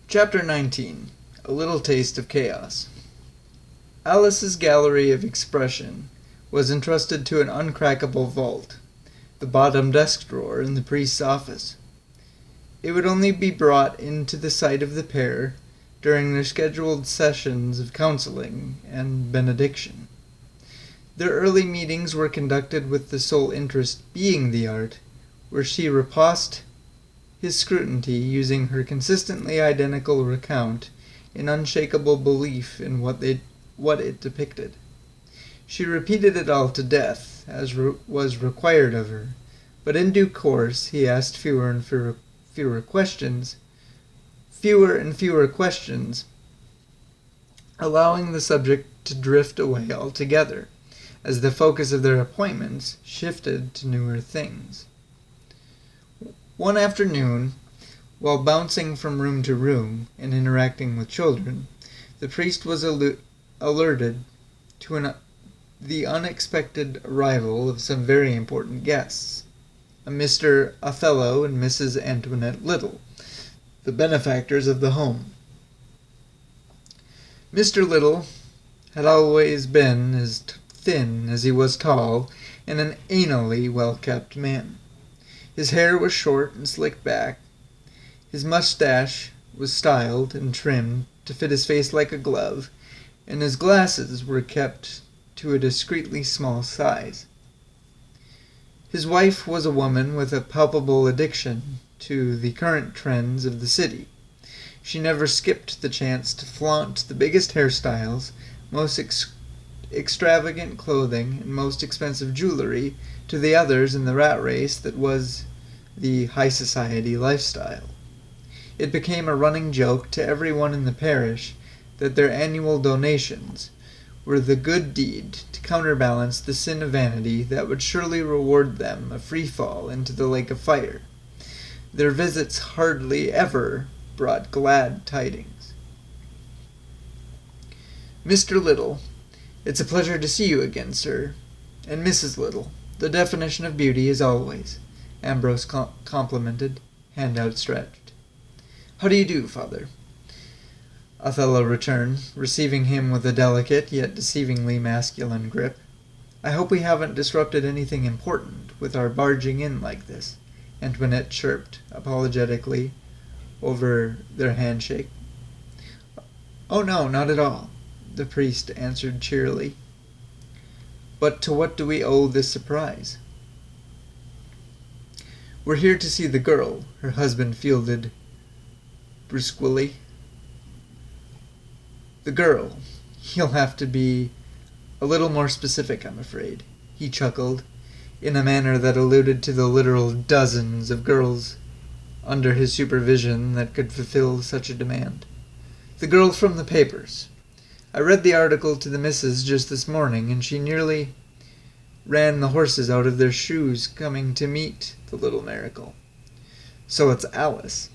Chapter 19. A Little Taste of Chaos. Alice's gallery of expression was entrusted to an uncrackable vault, the bottom desk drawer in the priest's office. It would only be brought into the sight of the pair during their scheduled sessions of counseling and benediction. Their early meetings were conducted with the sole interest being the art, where she repulsed his scrutiny using her consistently identical recount in unshakable belief in what it depicted. She repeated it all to death, as was required of her, but in due course he asked fewer and fewer questions, allowing the subject to drift away altogether, as the focus of their appointments shifted to newer things. One afternoon, while bouncing from room to room and interacting with children, the priest was alerted to the unexpected arrival of some very important guests, a Mr. Othello and Mrs. Antoinette Liddel, the benefactors of the home. Mr. Liddel had always been as thin as he was tall, and an anally well-kept man. His hair was short and slicked back. His mustache was styled and trimmed to fit his face like a glove, and his glasses were kept to a discreetly small size. His wife was a woman with a palpable addiction to the current trends of the city. She never skipped the chance to flaunt the biggest hairstyles, most extravagant clothing, and most expensive jewelry to the others in the rat race that was the high society lifestyle. It became a running joke to everyone in the parish that their annual donations were the good deed to counterbalance the sin of vanity that would surely reward them a free fall into the lake of fire. Their visits hardly ever brought glad tidings. Mr. Liddel, it's a pleasure to see you again, sir. And Mrs. Liddel, the definition of beauty as always, Ambrose complimented, hand outstretched. How do you do, Father? Othello returned, receiving him with a delicate yet deceivingly masculine grip. I hope we haven't disrupted anything important with our barging in like this, Antoinette chirped apologetically over their handshake. Oh no, not at all, the priest answered cheerily. But to what do we owe this surprise? We're here to see the girl, her husband fielded brusquely. The girl. He'll have to be a little more specific, I'm afraid, he chuckled, in a manner that alluded to the literal dozens of girls under his supervision that could fulfill such a demand. The girl from the papers. I read the article to the missus just this morning, and she nearly ran the horses out of their shoes coming to meet the little miracle. So it's Alice.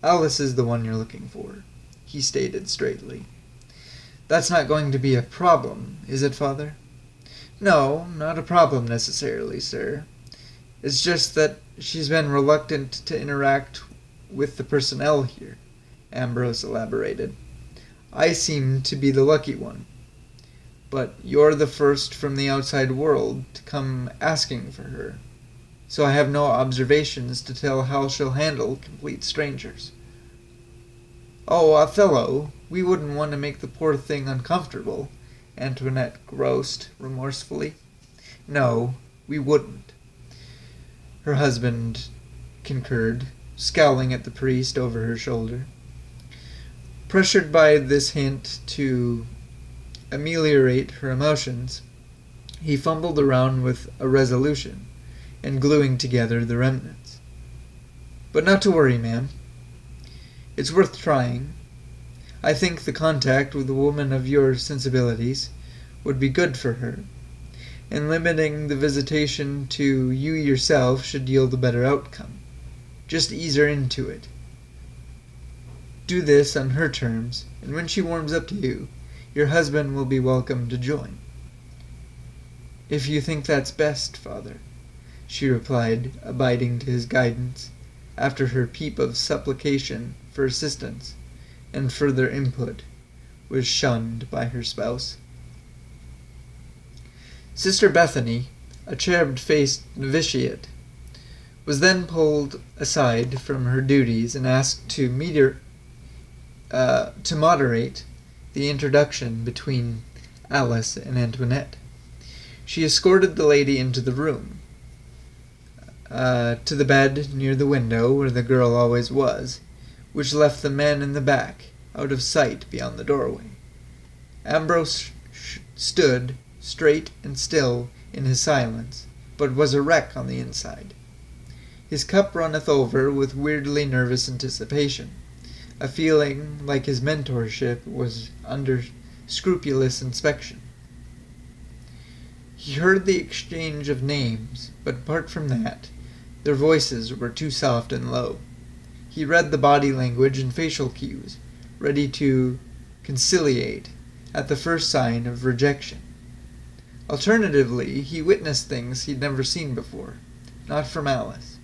Alice is the one you're looking for, he stated straightly. That's not going to be a problem, is it, Father? No, not a problem necessarily, sir. It's just that she's been reluctant to interact with the personnel here, Ambrose elaborated. I seem to be the lucky one. But you're the first from the outside world to come asking for her, so I have no observations to tell how she'll handle complete strangers. Oh, Othello, we wouldn't want to make the poor thing uncomfortable, Antoinette groused remorsefully. No, we wouldn't, her husband concurred, scowling at the priest over her shoulder. Pressured by this hint to ameliorate her emotions, he fumbled around with a resolution and gluing together the remnants. But not to worry, ma'am. It's worth trying. I think the contact with a woman of your sensibilities would be good for her, and limiting the visitation to you yourself should yield a better outcome. Just ease her into it. Do this on her terms, and when she warms up to you, your husband will be welcome to join. If you think that's best, Father, she replied, abiding to his guidance, after her peep of supplication for assistance, and further input was shunned by her spouse. Sister Bethany, a cherub-faced novitiate, was then pulled aside from her duties and asked to moderate the introduction between Alice and Antoinette. She escorted the lady into the room, to the bed near the window where the girl always was, which left the men in the back, out of sight beyond the doorway. Ambrose stood straight and still in his silence, but was a wreck on the inside. His cup runneth over with weirdly nervous anticipation, a feeling like his mentorship was under scrupulous inspection. He heard the exchange of names, but apart from that, their voices were too soft and low. He read the body language and facial cues, ready to conciliate at the first sign of rejection. Alternatively, he witnessed things he'd never seen before, not from Alice.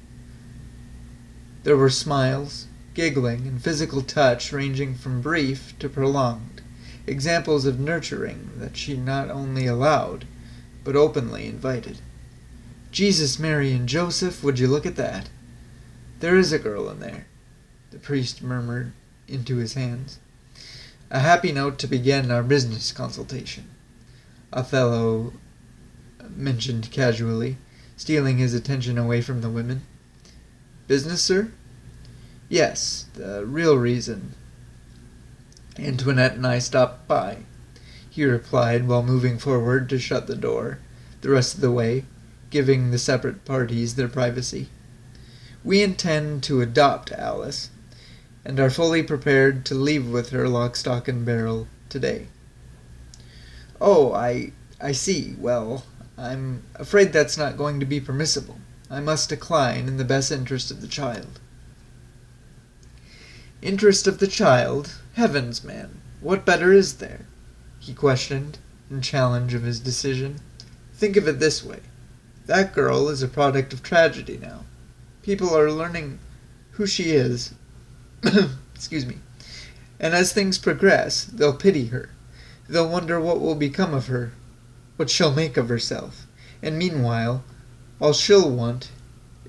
There were smiles, giggling, and physical touch ranging from brief to prolonged, examples of nurturing that she not only allowed, but openly invited. Jesus, Mary, and Joseph, would you look at that? There is a girl in there, the priest murmured into his hands. A happy note to begin our business consultation, Othello mentioned casually, stealing his attention away from the women. Business, sir? Yes, the real reason Antoinette and I stopped by, he replied while moving forward to shut the door the rest of the way, giving the separate parties their privacy. We intend to adopt Alice, and are fully prepared to leave with her lock, stock, and barrel today. Oh, I see. Well, I'm afraid that's not going to be permissible. I must decline in the best interest of the child. Interest of the child? Heavens, man, what better is there? He questioned, in challenge of his decision. Think of it this way. That girl is a product of tragedy now. People are learning who she is. Excuse me. And as things progress, they'll pity her. They'll wonder what will become of her, what she'll make of herself. And meanwhile, all she'll want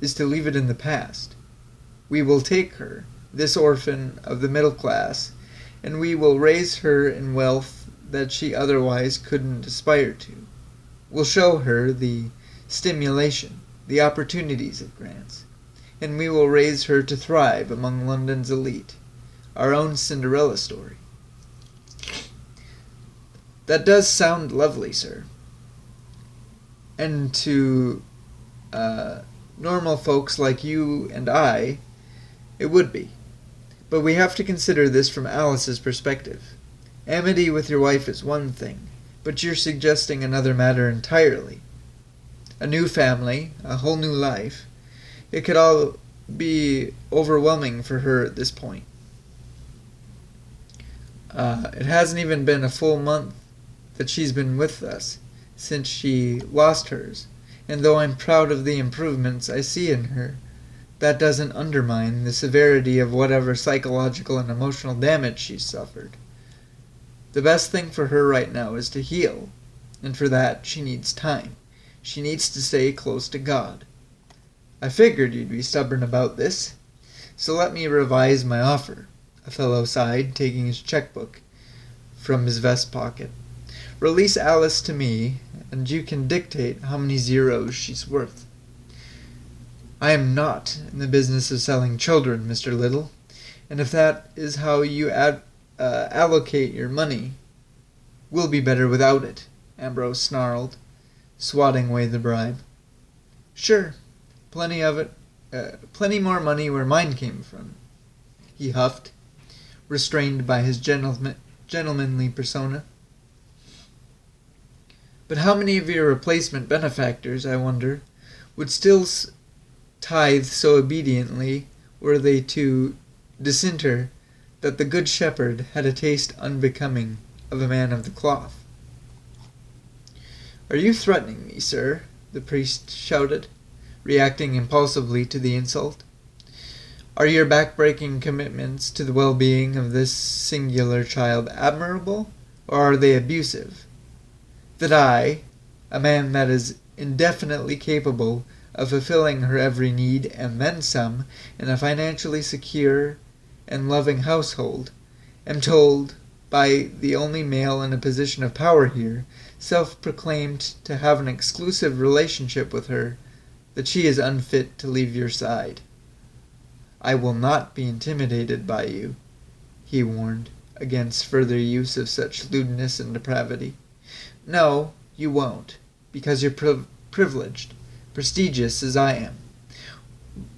is to leave it in the past. We will take her, this orphan of the middle class, and we will raise her in wealth that she otherwise couldn't aspire to. We'll show her the stimulation, the opportunities it grants, and we will raise her to thrive among London's elite. Our own Cinderella story. That does sound lovely, sir. And to normal folks like you and I, it would be. But we have to consider this from Alice's perspective. Amity with your wife is one thing, but you're suggesting another matter entirely. A new family, a whole new life. It could all be overwhelming for her at this point. It hasn't even been a full month that she's been with us since she lost hers, and though I'm proud of the improvements I see in her, that doesn't undermine the severity of whatever psychological and emotional damage she's suffered. The best thing for her right now is to heal, and for that she needs time. She needs to stay close to God. I figured you'd be stubborn about this, so let me revise my offer. Othello sighed, taking his checkbook from his vest pocket. Release Alice to me, and you can dictate how many zeros she's worth. I am not in the business of selling children, Mr. Liddel, and if that is how you allocate your money, we'll be better without it, Ambrose snarled, swatting away the bribe. Sure, plenty of it, plenty more money where mine came from, he huffed, restrained by his gentlemanly persona. But how many of your replacement benefactors, I wonder, would still tithe so obediently were they to disinter that the Good Shepherd had a taste unbecoming of a man of the cloth? Are you threatening me, sir? The priest shouted, reacting impulsively to the insult. Are your back-breaking commitments to the well-being of this singular child admirable, or are they abusive? That I, a man that is indefinitely capable of fulfilling her every need and then some, in a financially secure and loving household, am told by the only male in a position of power here, self-proclaimed to have an exclusive relationship with her, that she is unfit to leave your side. I will not be intimidated by you, he warned, against further use of such lewdness and depravity. No, you won't, because you're privileged, prestigious as I am.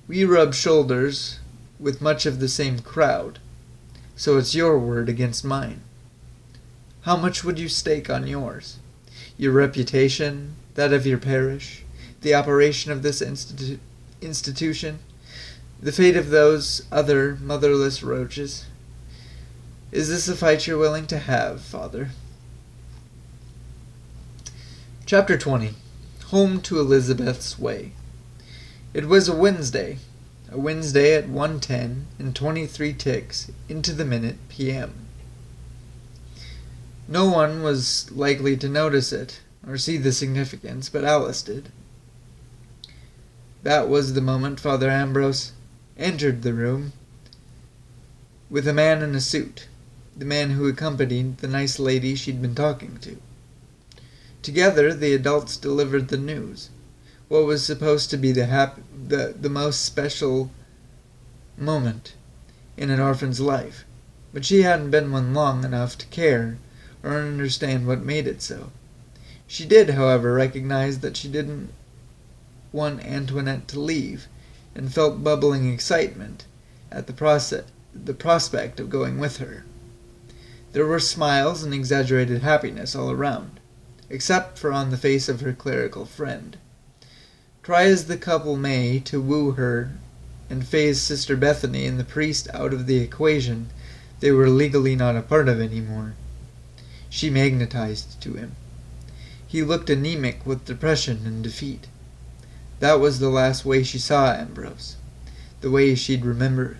We rub shoulders with much of the same crowd, so it's your word against mine. How much would you stake on yours? Your reputation, that of your parish, the operation of this institution, the fate of those other motherless roaches? Is this a fight you're willing to have, Father? Chapter 20. Home to Elizabeth's Way. It was a Wednesday at 1:10 and 23 ticks into the minute p.m. No one was likely to notice it or see the significance, but Alice did. That was the moment Father Ambrose entered the room with a man in a suit, the man who accompanied the nice lady she'd been talking to. Together, the adults delivered the news, what was supposed to be the most special moment in an orphan's life, but she hadn't been one long enough to care or understand what made it so. She did, however, recognize that she didn't want Antoinette to leave, and felt bubbling excitement at the prospect of going with her. There were smiles and exaggerated happiness all around, except for on the face of her clerical friend. Try as the couple may to woo her and phase Sister Bethany and the priest out of the equation, they were legally not a part of anymore. She magnetized to him. He looked anemic with depression and defeat. That was the last way she saw Ambrose, the way she'd remember it.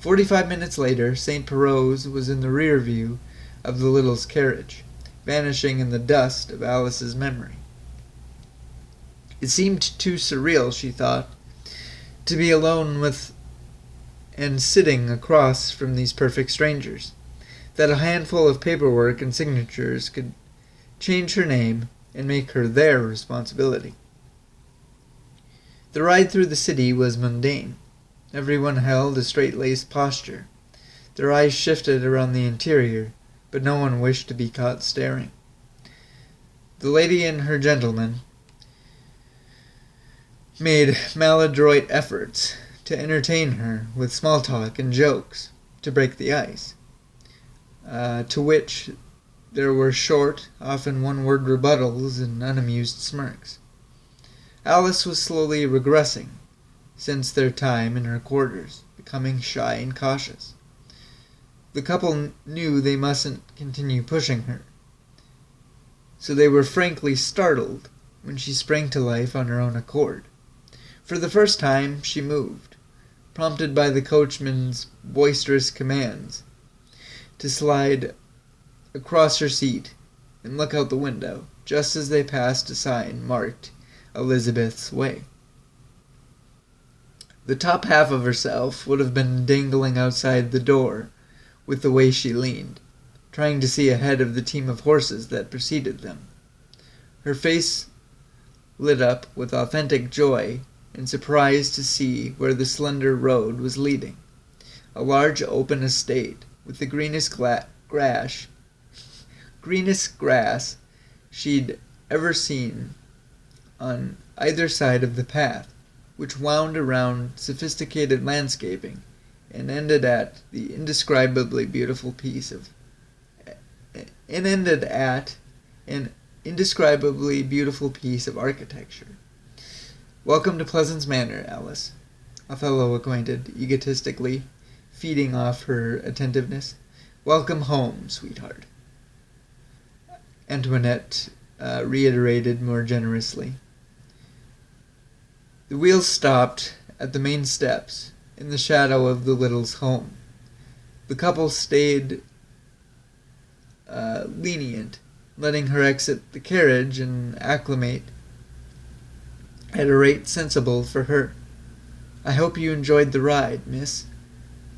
45 minutes later, St. Poirot was in the rear view of the Liddell's carriage, vanishing in the dust of Alice's memory. It seemed too surreal, she thought, to be alone with and sitting across from these perfect strangers, that a handful of paperwork and signatures could change her name and make her their responsibility. The ride through the city was mundane. Everyone held a straight-laced posture. Their eyes shifted around the interior, but no one wished to be caught staring. The lady and her gentleman made maladroit efforts to entertain her with small talk and jokes to break the ice, to which there were short, often one-word rebuttals and unamused smirks. Alice was slowly regressing since their time in her quarters, becoming shy and cautious. The couple knew they mustn't continue pushing her, so they were frankly startled when she sprang to life on her own accord. For the first time she moved, prompted by the coachman's boisterous commands to slide across her seat and look out the window, just as they passed a sign marked Elizabeth's Way. The top half of herself would have been dangling outside the door with the way she leaned, trying to see ahead of the team of horses that preceded them. Her face lit up with authentic joy and surprise to see where the slender road was leading. A large open estate with the greenest grass she'd ever seen on either side of the path, which wound around sophisticated landscaping and ended at an indescribably beautiful piece of architecture. "Welcome to Pleasance Manor, Alice," Othello acquainted, egotistically, feeding off her attentiveness. "Welcome home, sweetheart," Antoinette reiterated more generously. The wheels stopped at the main steps, in the shadow of the Liddels' home. The couple stayed lenient, letting her exit the carriage and acclimate at a rate sensible for her. "I hope you enjoyed the ride, miss.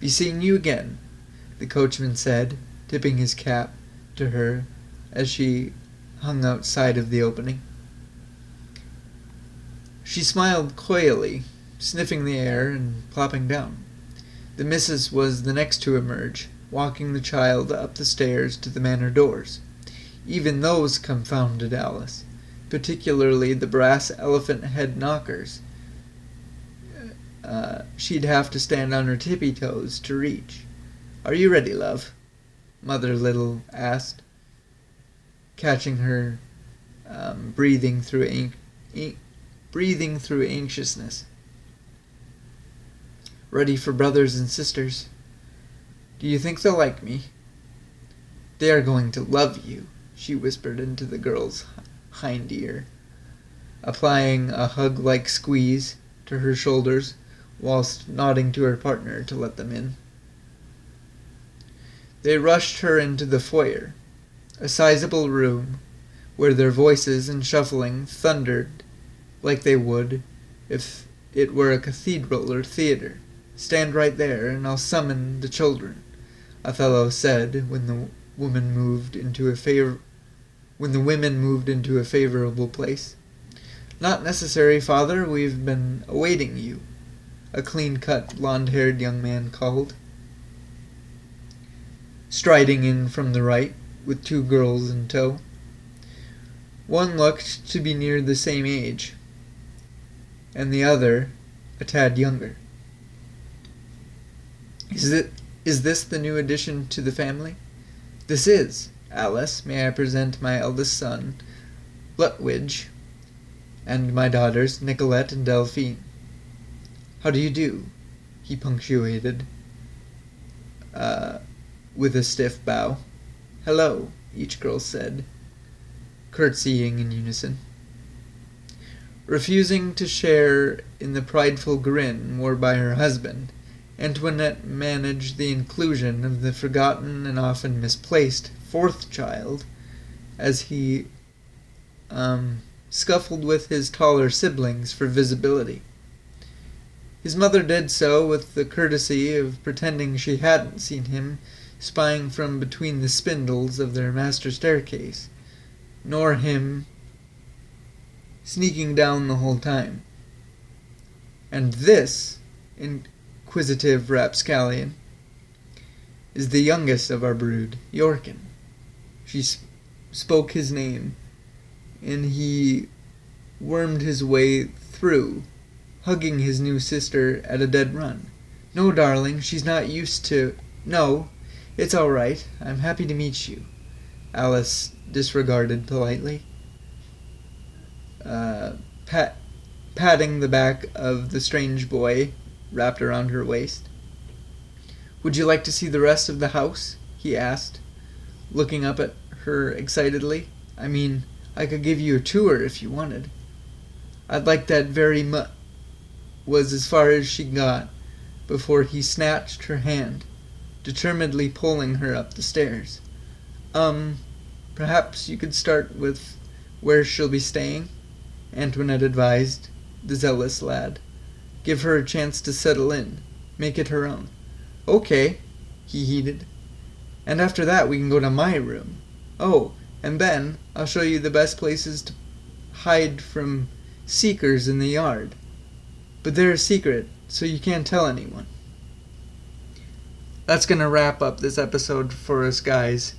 Be seeing you again," the coachman said, tipping his cap to her as she hung outside of the opening. She smiled coyly, sniffing the air and plopping down. The missus was the next to emerge, walking the child up the stairs to the manor doors. Even those confounded Alice, particularly the brass elephant head knockers. She'd have to stand on her tippy toes to reach. "Are you ready, love?" Mother Liddel asked, catching her breathing through anxiousness. "Ready for brothers and sisters. Do you think they'll like me?" "They are going to love you," she whispered into the girl's hind ear, applying a hug-like squeeze to her shoulders whilst nodding to her partner to let them in. They rushed her into the foyer, a sizable room where their voices and shuffling thundered like they would if it were a cathedral or theatre. "Stand right there, and I'll summon the children," Othello said when the women moved into a favorable place. "Not necessary, father. We've been awaiting you," a clean-cut, blonde-haired young man called, striding in from the right with two girls in tow. One looked to be near the same age, and the other a tad younger. Is this the new addition to the family?" "This is. Alice, may I present my eldest son, Lutwidge, and my daughters, Nicolette and Delphine." "How do you do?" he punctuated with a stiff bow. "Hello," each girl said, curtsying in unison. Refusing to share in the prideful grin worn by her husband, Antoinette managed the inclusion of the forgotten and often misplaced fourth child as he scuffled with his taller siblings for visibility. His mother did so with the courtesy of pretending she hadn't seen him spying from between the spindles of their master staircase, nor him sneaking down the whole time. "And this inquisitive rapscallion is the youngest of our brood, Yorkin." She spoke his name, and he wormed his way through, hugging his new sister at a dead run. "No, darling, she's not used to—" "No, it's all right. I'm happy to meet you," Alice disregarded politely, patting the back of the strange boy wrapped around her waist. "Would you like to see the rest of the house?" he asked, looking up at her excitedly. "I mean, I could give you a tour if you wanted." "I'd like that very much," was as far as she got before he snatched her hand, determinedly pulling her up the stairs. Perhaps you could start with where she'll be staying," Antoinette advised the zealous lad. "Give her a chance to settle in. Make it her own." "Okay," he heeded. "And after that we can go to my room. Oh, and then I'll show you the best places to hide from seekers in the yard. But they're a secret, so you can't tell anyone." That's going to wrap up this episode for us, guys.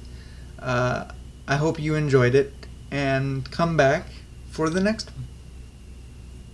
I hope you enjoyed it, and come back for the next one.